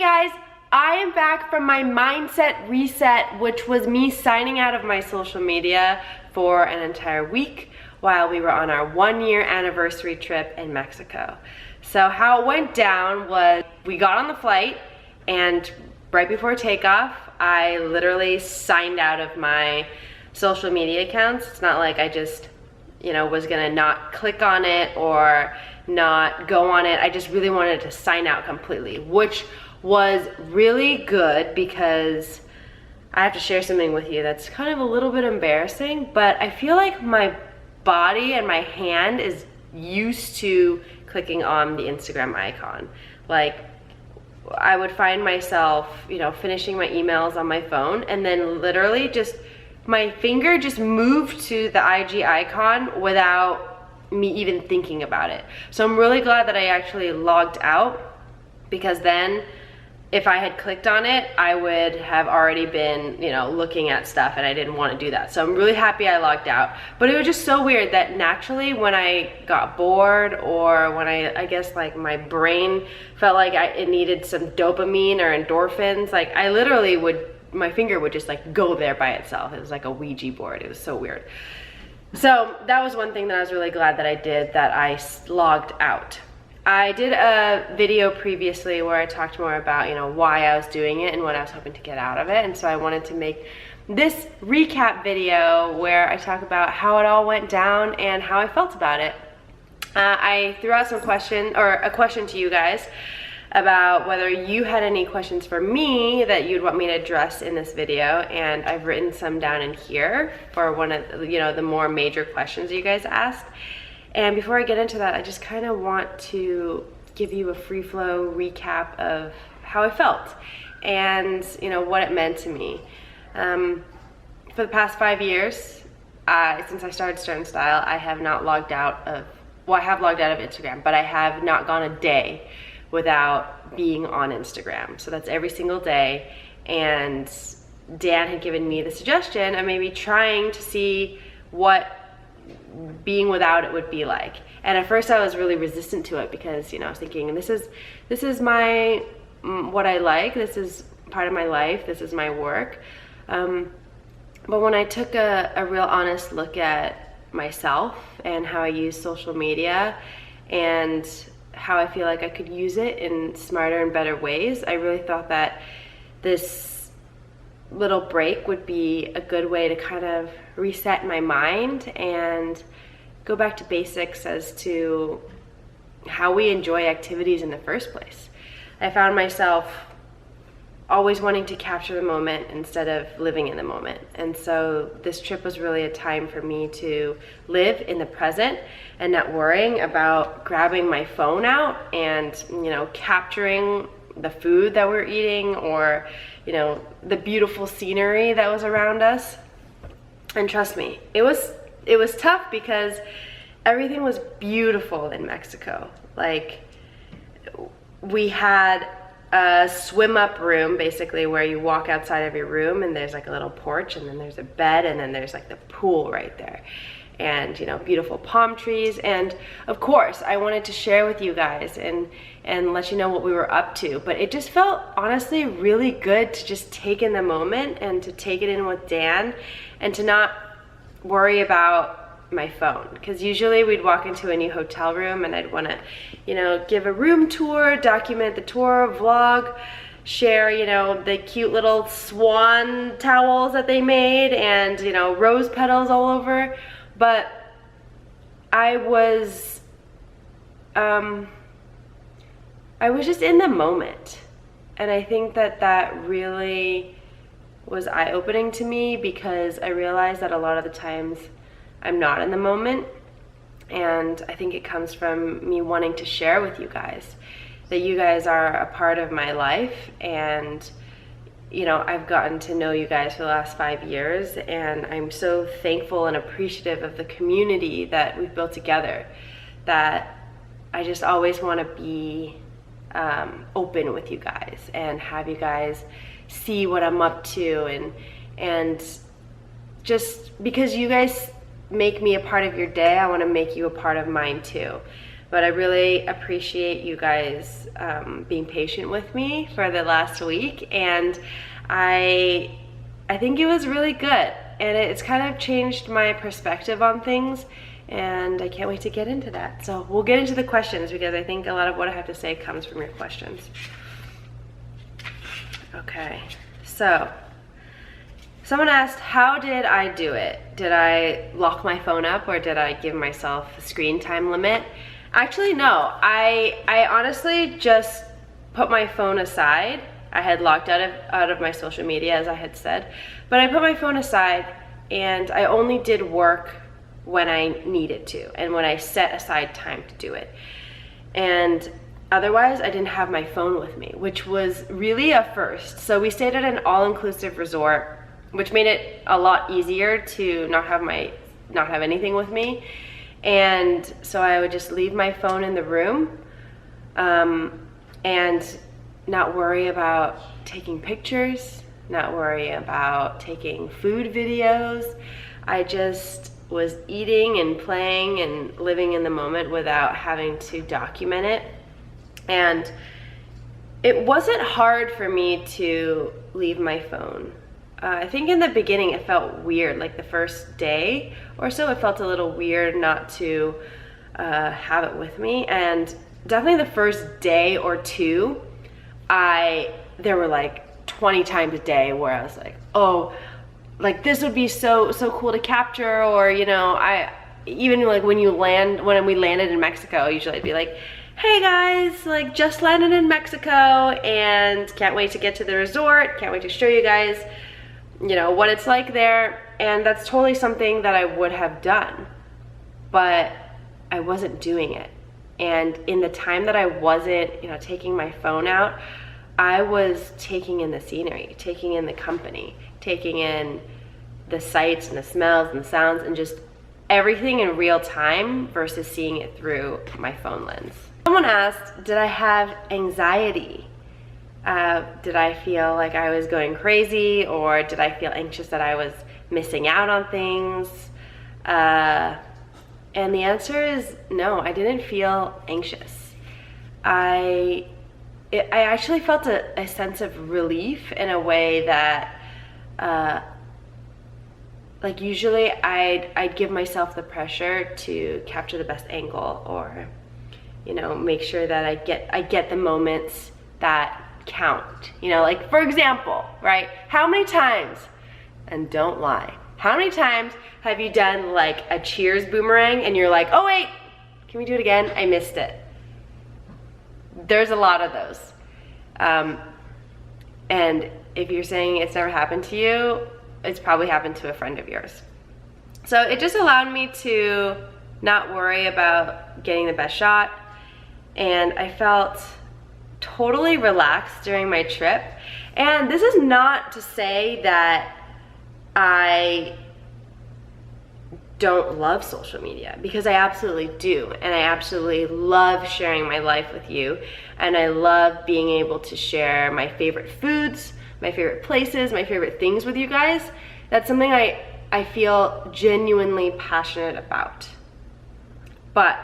guys, I am back from my mindset reset, which was me signing out of my social media for an entire week while we were on our 1-year anniversary trip in Mexico. So how it went down was we got on the flight, and right before takeoff, I literally signed out of my social media accounts. It's not like I just, was gonna not click on it or not go on it. I just really wanted to sign out completely, which was really good because I have to share something with you that's kind of a little bit embarrassing, but I feel like my body and my hand is used to clicking on the Instagram icon. Like, I would find myself, finishing my emails on my phone, and then literally just my finger just moved to the IG icon without me even thinking about it. So I'm really glad that I actually logged out, because then if I had clicked on it, I would have already been, looking at stuff, and I didn't want to do that. So I'm really happy I logged out. But it was just so weird that naturally when I got bored, or when I guess like my brain felt like it needed some dopamine or endorphins, like I literally my finger would just like go there by itself. It was like a Ouija board. It was so weird. So that was one thing that I was really glad that I did, that I logged out. I did a video previously where I talked more about, why I was doing it and what I was hoping to get out of it. And so I wanted to make this recap video where I talk about how it all went down and how I felt about it. I threw out a question to you guys about whether you had any questions for me that you'd want me to address in this video, and I've written some down in here for one of the more major questions you guys asked. And before I get into that, I just kind of want to give you a free flow recap of how I felt and what it meant to me. For the past 5 years, since I started StirandStyle, I have not logged out of, I have logged out of Instagram, but I have not gone a day without being on Instagram. So that's every single day. And Dan had given me the suggestion of maybe trying to see what being without it would be like. And at first I was really resistant to it, because I was thinking, this is my what I like, this is part of my life, this is my work. But when I took a real honest look at myself and how I use social media and how I feel like I could use it in smarter and better ways, I really thought that this little break would be a good way to kind of reset my mind and go back to basics as to how we enjoy activities in the first place. I found myself always wanting to capture the moment instead of living in the moment. And so this trip was really a time for me to live in the present and not worrying about grabbing my phone out and, capturing the food that we're eating, or, the beautiful scenery that was around us. And trust me, it was tough, because everything was beautiful in Mexico. Like, we had a swim up room, basically, where you walk outside of your room and there's like a little porch, and then there's a bed, and then there's like the pool right there, and beautiful palm trees. And of course I wanted to share with you guys and let you know what we were up to, but it just felt honestly really good to just take in the moment and to take it in with Dan and to not worry about my phone. Because usually we'd walk into a new hotel room and I'd want to give a room tour, document the tour, vlog, share the cute little swan towels that they made, and rose petals all over. But I was just in the moment, and I think that really was eye-opening to me, because I realized that a lot of the times I'm not in the moment, and I think it comes from me wanting to share with you guys that you guys are a part of my life. And I've gotten to know you guys for the last 5 years, and I'm so thankful and appreciative of the community that we've built together, that I just always want to be open with you guys and have you guys see what I'm up to, and just because you guys make me a part of your day, I want to make you a part of mine too. But I really appreciate you guys being patient with me for the last week, and I think it was really good, and it's kind of changed my perspective on things, and I can't wait to get into that. So we'll get into the questions, because I think a lot of what I have to say comes from your questions. Okay, so someone asked, how did I do it? Did I lock my phone up, or did I give myself a screen time limit? Actually, no. I honestly just put my phone aside. I had logged out of my social media, as I had said, but I put my phone aside, and I only did work when I needed to and when I set aside time to do it. And otherwise, I didn't have my phone with me, which was really a first. So we stayed at an all-inclusive resort, which made it a lot easier to not have anything with me. And so I would just leave my phone in the room and not worry about taking pictures, not worry about taking food videos. I just was eating and playing and living in the moment without having to document it. And it wasn't hard for me to leave my phone. I think in the beginning it felt weird, like the first day or so it felt a little weird not to have it with me. And definitely the first day or two, there were like 20 times a day where I was like, oh, like this would be so cool to capture. Or, you know, even like when we landed in Mexico, usually I'd be like, hey guys, like just landed in Mexico and can't wait to get to the resort, can't wait to show you guys, you know, what it's like there. And that's totally something that I would have done, but I wasn't doing it. And in the time that I wasn't, you know, taking my phone out, I was taking in the scenery, taking in the company, taking in the sights and the smells and the sounds and just everything in real time versus seeing it through my phone lens. Someone asked, did I have anxiety? Did I feel like I was going crazy, or did I feel anxious that I was missing out on things? And the answer is no, I didn't feel anxious. I actually felt a sense of relief in a way that like usually I'd give myself the pressure to capture the best angle, or, you know, make sure that I get the moments that count. You know, like for example, right? How many times, and don't lie, how many times have you done like a cheers boomerang and you're like, oh wait, can we do it again? I missed it. There's a lot of those. And if you're saying it's never happened to you, it's probably happened to a friend of yours. So it just allowed me to not worry about getting the best shot, and I felt totally relaxed during my trip. And this is not to say that I don't love social media, because I absolutely do, and I absolutely love sharing my life with you, and I love being able to share my favorite foods, my favorite places, my favorite things with you guys. That's something I feel genuinely passionate about. But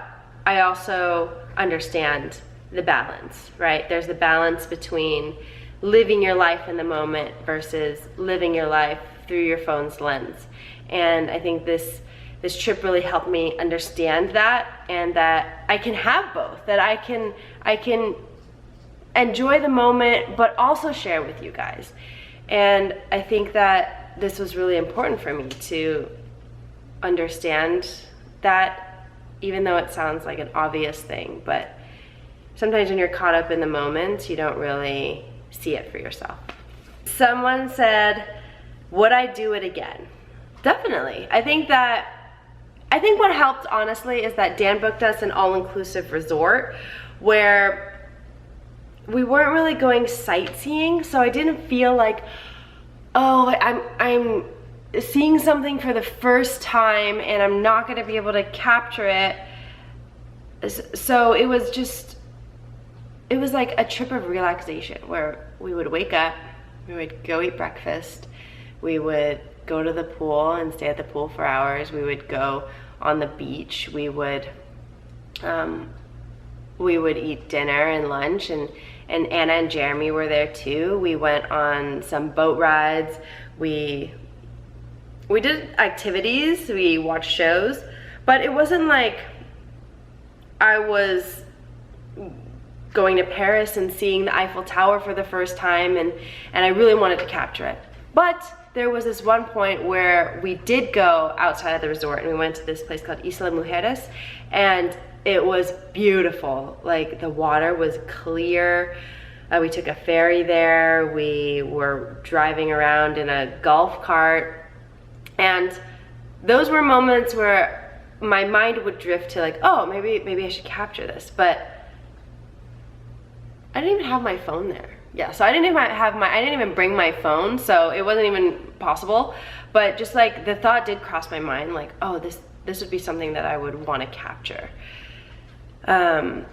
I also understand the balance, right? There's the balance between living your life in the moment versus living your life through your phone's lens. And I think this trip really helped me understand that, and that I can have both, that I can enjoy the moment but also share with you guys. And I think that this was really important for me to understand that, even though it sounds like an obvious thing, but sometimes when you're caught up in the moment, you don't really see it for yourself. Someone said, would I do it again? Definitely. I think what helped, honestly, is that Dan booked us an all-inclusive resort where we weren't really going sightseeing, so I didn't feel like, oh, I'm seeing something for the first time and I'm not going to be able to capture it. So it was like a trip of relaxation where we would wake up, we would go eat breakfast, we would go to the pool and stay at the pool for hours, we would go on the beach, we would we would eat dinner and lunch, and Anna and Jeremy were there too. We went on some boat rides. We did activities, we watched shows, but it wasn't like I was going to Paris and seeing the Eiffel Tower for the first time, and I really wanted to capture it. But there was this one point where we did go outside of the resort, and we went to this place called Isla Mujeres, and it was beautiful. Like, the water was clear. We took a ferry there. We were driving around in a golf cart, and those were moments where my mind would drift to like, oh, maybe I should capture this, but I didn't even have my phone there. Yeah, so I didn't even bring my phone, so it wasn't even possible. But just like the thought did cross my mind, like, oh, this would be something that I would want to capture. And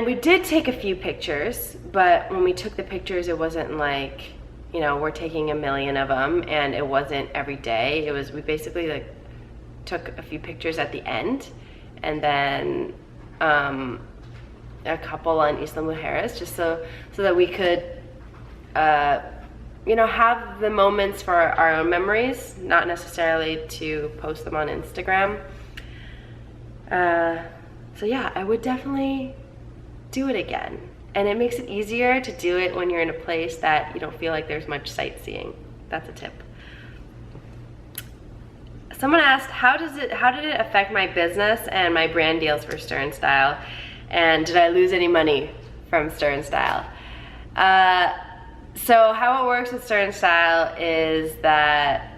we did take a few pictures, but when we took the pictures, it wasn't like, you know, we're taking a million of them, and it wasn't every day. It was, we basically like took a few pictures at the end, and then a couple on Isla Mujeres, just so that we could, you know, have the moments for our own memories, not necessarily to post them on Instagram. So yeah, I would definitely do it again. And it makes it easier to do it when you're in a place that you don't feel like there's much sightseeing. That's a tip. Someone asked, how did it affect my business and my brand deals for StirandStyle? And did I lose any money from StirandStyle? So how it works with StirandStyle is that,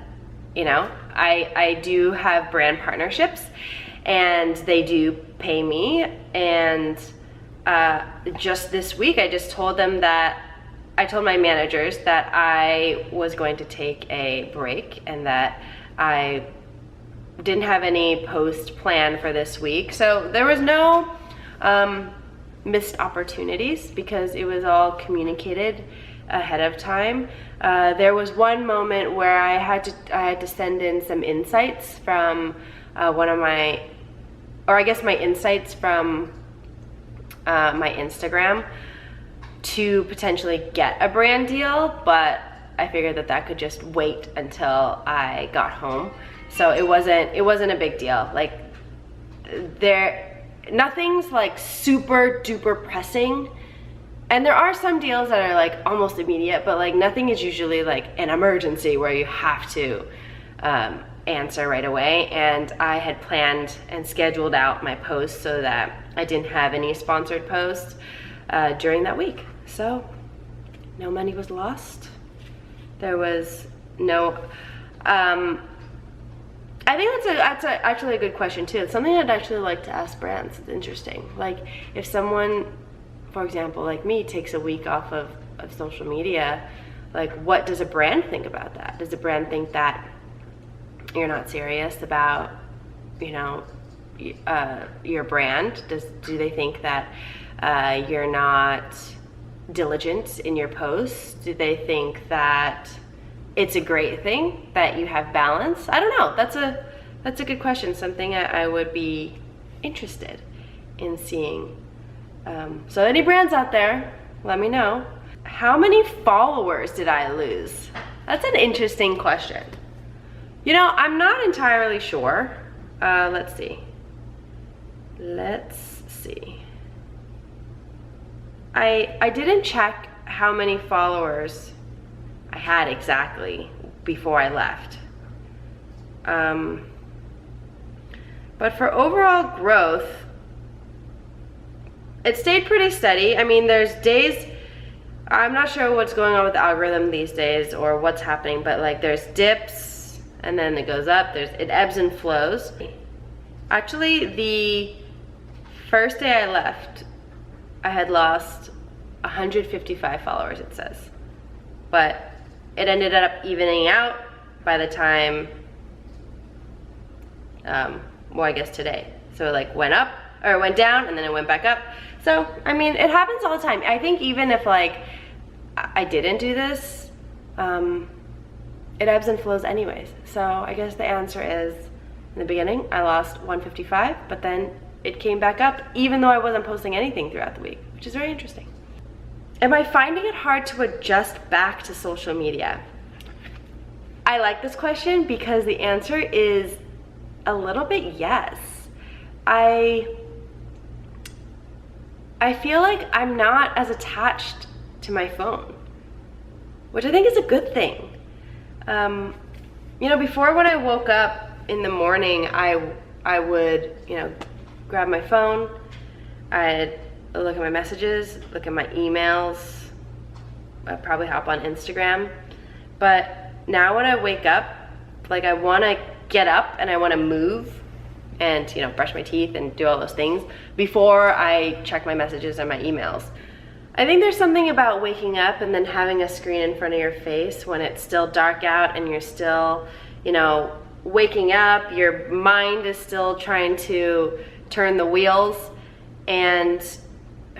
you know, I do have brand partnerships, and they do pay me. And just this week, I just told them that, I told my managers that I was going to take a break and that I didn't have any post plan for this week. So there was no missed opportunities because it was all communicated ahead of time. There was one moment where I had to send in some insights from one of my, or I guess my insights from my Instagram to potentially get a brand deal, but I figured that could just wait until I got home. So it wasn't a big deal. Like, nothing's like super duper pressing, and there are some deals that are like almost immediate, but like nothing is usually like an emergency where you have to answer right away. And I had planned and scheduled out my posts so that I didn't have any sponsored posts during that week. So no money was lost. There was no, I think that's actually a good question too. It's something I'd actually like to ask brands. It's interesting. Like, if someone, for example, like me, takes a week off of social media, like, what does a brand think about that? Does a brand think that you're not serious about, you know, your brand? Do they think that you're not diligent in your posts? Do they think that it's a great thing that you have balance? I don't know. That's a good question. Something I would be interested in seeing. So any brands out there, let me know. How many followers did I lose? That's an interesting question. You know, I'm not entirely sure. Let's see. I didn't check how many followers I had exactly before I left. But for overall growth, it stayed pretty steady. I mean, there's days, I'm not sure what's going on with the algorithm these days or what's happening, but like there's dips and then it goes up, it ebbs and flows. Actually, the first day I left, I had lost 155 followers, it says. But it ended up evening out by the time, well, I guess today. So it like went up, or it went down, and then it went back up. So, I mean, it happens all the time. I think even if like I didn't do this, it ebbs and flows anyways. So I guess the answer is, in the beginning, I lost 155, but then it came back up even though I wasn't posting anything throughout the week, which is very interesting. Am I finding it hard to adjust back to social media? I like this question because the answer is a little bit yes. I feel like I'm not as attached to my phone, which I think is a good thing. You know, before when I woke up in the morning, I would, you know, grab my phone, I'd look at my messages, look at my emails, I'd probably hop on Instagram. But now when I wake up, like I wanna get up and I wanna move and, you know, brush my teeth and do all those things before I check my messages and my emails. I think there's something about waking up and then having a screen in front of your face when it's still dark out and you're still, you know, waking up, your mind is still trying to turn the wheels. And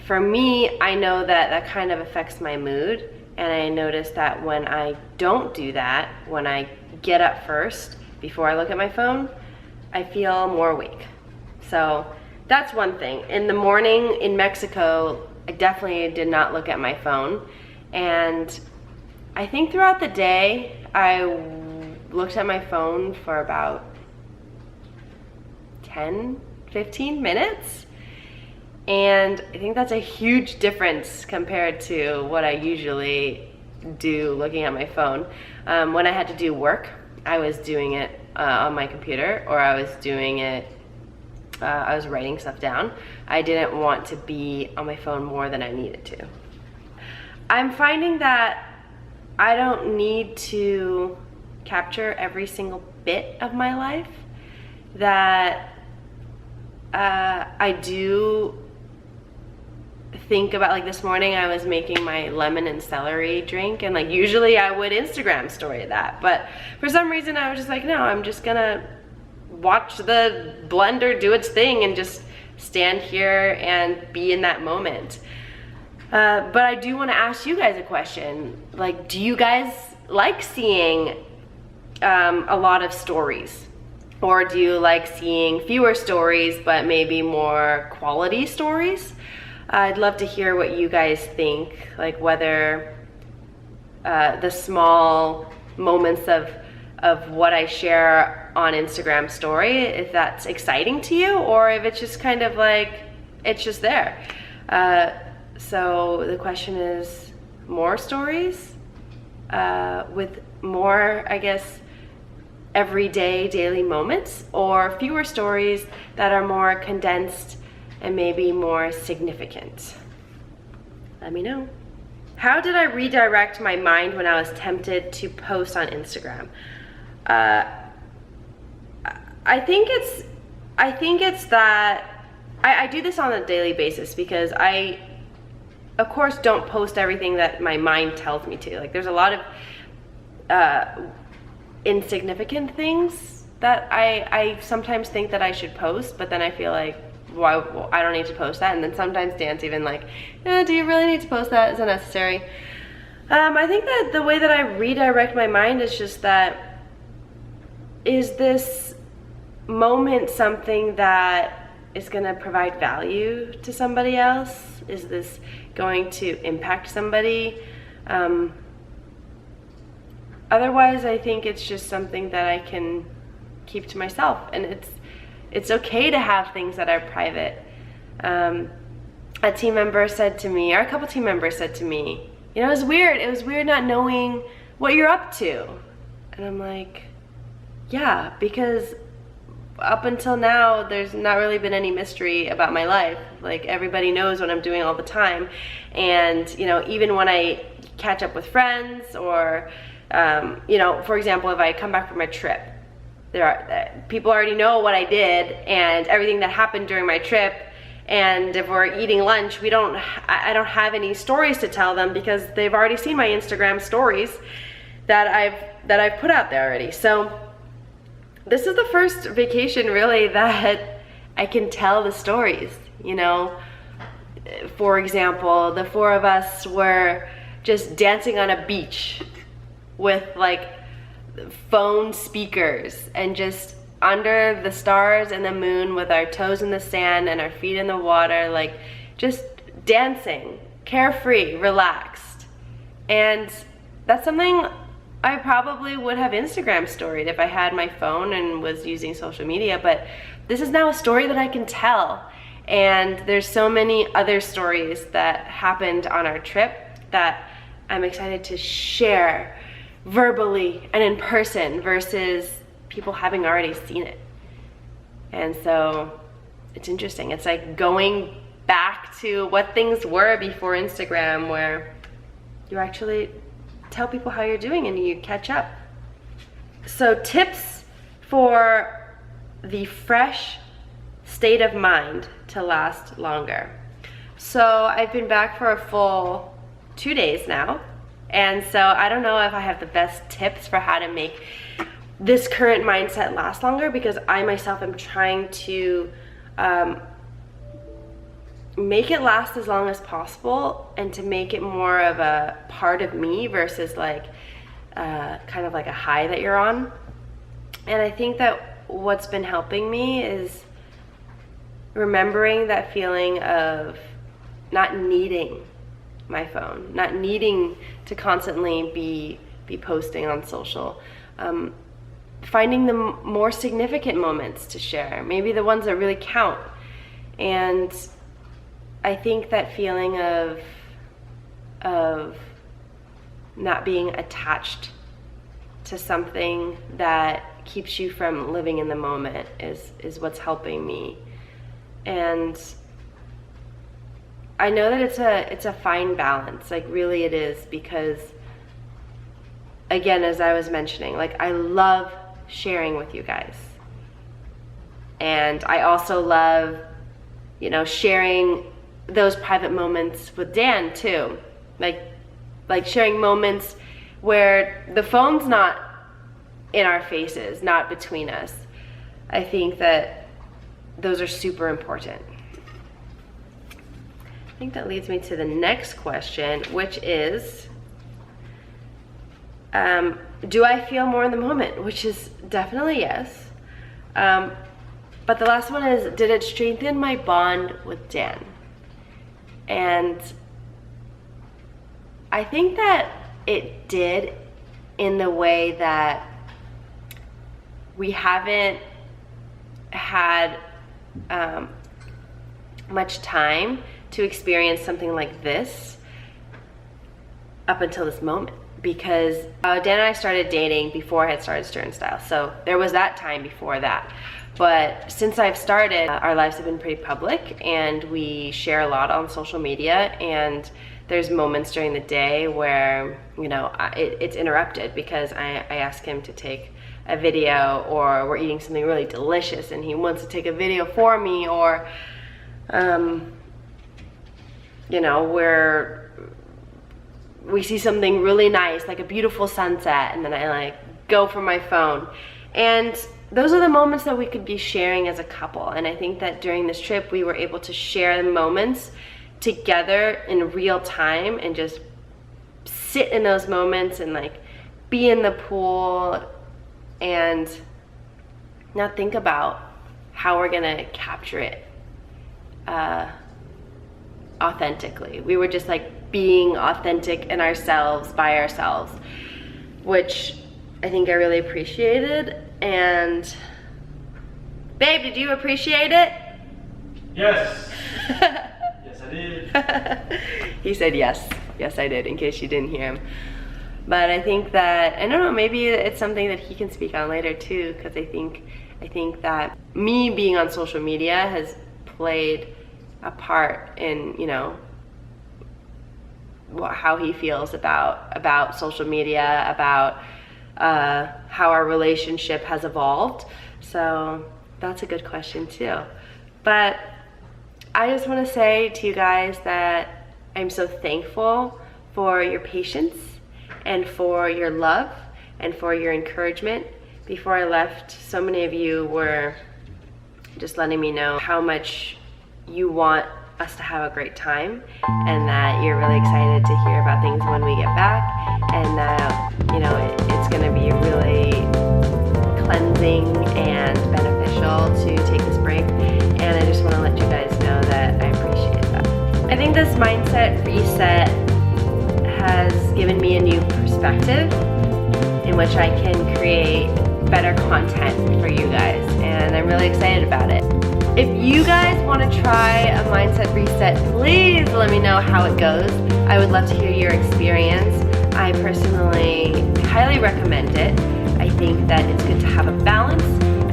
for me, I know that that kind of affects my mood. And I notice that when I don't do that, when I get up first before I look at my phone, I feel more awake. So that's one thing. In the morning in Mexico, I definitely did not look at my phone. And I think throughout the day, I looked at my phone for about 10, 15 minutes. And I think that's a huge difference compared to what I usually do looking at my phone. When I had to do work, I was doing it on my computer, or I was doing it, I was writing stuff down. I didn't want to be on my phone more than I needed to. I'm finding that I don't need to capture every single bit of my life, that I do think about, like this morning I was making my lemon and celery drink, and like usually I would Instagram story that, but for some reason I was just like, no, I'm just gonna watch the blender do its thing and just stand here and be in that moment. But I do want to ask you guys a question. Like, do you guys like seeing a lot of stories? Or do you like seeing fewer stories but maybe more quality stories? I'd love to hear what you guys think, like whether the small moments of what I share on Instagram story, if that's exciting to you, or if it's just kind of like, it's just there. So the question is, more stories with more, I guess, everyday daily moments, or fewer stories that are more condensed and maybe more significant? Let me know. How did I redirect my mind when I was tempted to post on Instagram? I think it's that I do this on a daily basis, because I, of course, don't post everything that my mind tells me to. Like, there's a lot of insignificant things that I sometimes think that I should post, but then I feel like, well, I don't need to post that. And then sometimes Dan's even like, do you really need to post that? Is it necessary? I think that the way that I redirect my mind is just that, is this moment something that is gonna provide value to somebody else? Is this going to impact somebody? Otherwise, I think it's just something that I can keep to myself, and it's okay to have things that are private. A team member said to me, or a couple team members said to me, you know, it was weird not knowing what you're up to. And I'm like, yeah, because up until now, there's not really been any mystery about my life. Like, everybody knows what I'm doing all the time. And, you know, even when I catch up with friends, or, you know, for example, if I come back from a trip, people already know what I did and everything that happened during my trip. And if we're eating lunch, I don't have any stories to tell them, because they've already seen my Instagram stories that I've put out there already. So this is the first vacation really that I can tell the stories, you know. For example, the four of us were just dancing on a beach with like phone speakers and just under the stars and the moon with our toes in the sand and our feet in the water, like just dancing, carefree, relaxed. And that's something I probably would have Instagram storied if I had my phone and was using social media, but this is now a story that I can tell. And there's so many other stories that happened on our trip that I'm excited to share verbally and in person versus people having already seen it. And so it's interesting. It's like going back to what things were before Instagram, where you actually tell people how you're doing and you catch up. So tips for the fresh state of mind to last longer. So I've been back for a full 2 days now, and so I don't know if I have the best tips for how to make this current mindset last longer, because I myself am trying to make it last as long as possible and to make it more of a part of me versus like kind of like a high that you're on. And I think that what's been helping me is remembering that feeling of not needing my phone, not needing to constantly be posting on social, finding the more significant moments to share, maybe the ones that really count. And I think that feeling of not being attached to something that keeps you from living in the moment is what's helping me. And I know that it's a fine balance, like really it is, because again, as I was mentioning, like I love sharing with you guys. And I also love, you know, sharing those private moments with Dan too. Like sharing moments where the phone's not in our faces, not between us. I think that those are super important. I think that leads me to the next question, which is, do I feel more in the moment? Which is definitely yes. But the last one is, did it strengthen my bond with Dan? And I think that it did, in the way that we haven't had much time to experience something like this up until this moment. Because Dan and I started dating before I had started StirandStyle, so there was that time before that. But since I've started, our lives have been pretty public, and we share a lot on social media, and there's moments during the day where, you know, it's interrupted because I ask him to take a video, or we're eating something really delicious and he wants to take a video for me, or you know, we see something really nice, like a beautiful sunset, and then I like go for my phone. And those are the moments that we could be sharing as a couple. And I think that during this trip we were able to share the moments together in real time and just sit in those moments and like be in the pool and not think about how we're gonna capture it authentically. We were just like being authentic in ourselves, by ourselves, which I think I really appreciated. And babe, did you appreciate it? Yes. Yes, I did. He said yes. Yes, I did, in case you didn't hear him. But I think that, I don't know, maybe it's something that he can speak on later too, because I think that me being on social media has played a part in, you know, how he feels about social media, about how our relationship has evolved. So that's a good question too. But I just want to say to you guys that I'm so thankful for your patience and for your love and for your encouragement. Before I left, so many of you were just letting me know how much you want us to have a great time, and that you're really excited to hear about things when we get back, and that, you know, it's going to be really cleansing and think this mindset reset has given me a new perspective in which I can create better content for you guys, and I'm really excited about it. If you guys want to try a mindset reset, please let me know how it goes. I would love to hear your experience. I personally highly recommend it. I think that it's good to have a balance,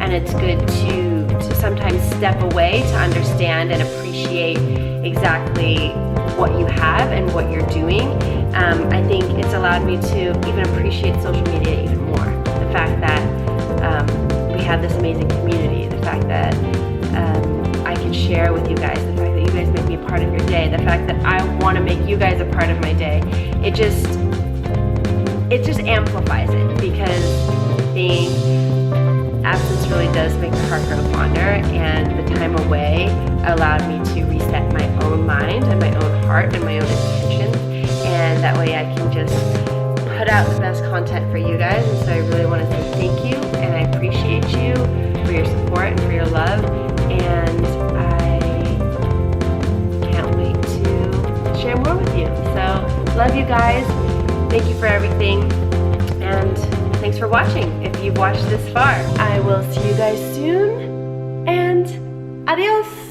and it's good to sometimes step away to understand and appreciate exactly what you have and what you're doing. I think it's allowed me to even appreciate social media even more. The fact that we have this amazing community, the fact that I can share with you guys, the fact that you guys make me a part of your day, the fact that I want to make you guys a part of my day. It just amplifies it, because I think absence really does make the heart grow fonder, and the time away allowed me to reset my own mind and my own heart and my own intentions, and that way I can just put out the best content for you guys. And so I really want to say thank you, and I appreciate you for your support and for your love, and I can't wait to share more with you. So love you guys, thank you for everything, and thanks for watching. If you've watched this far, I will see you guys soon, and adios.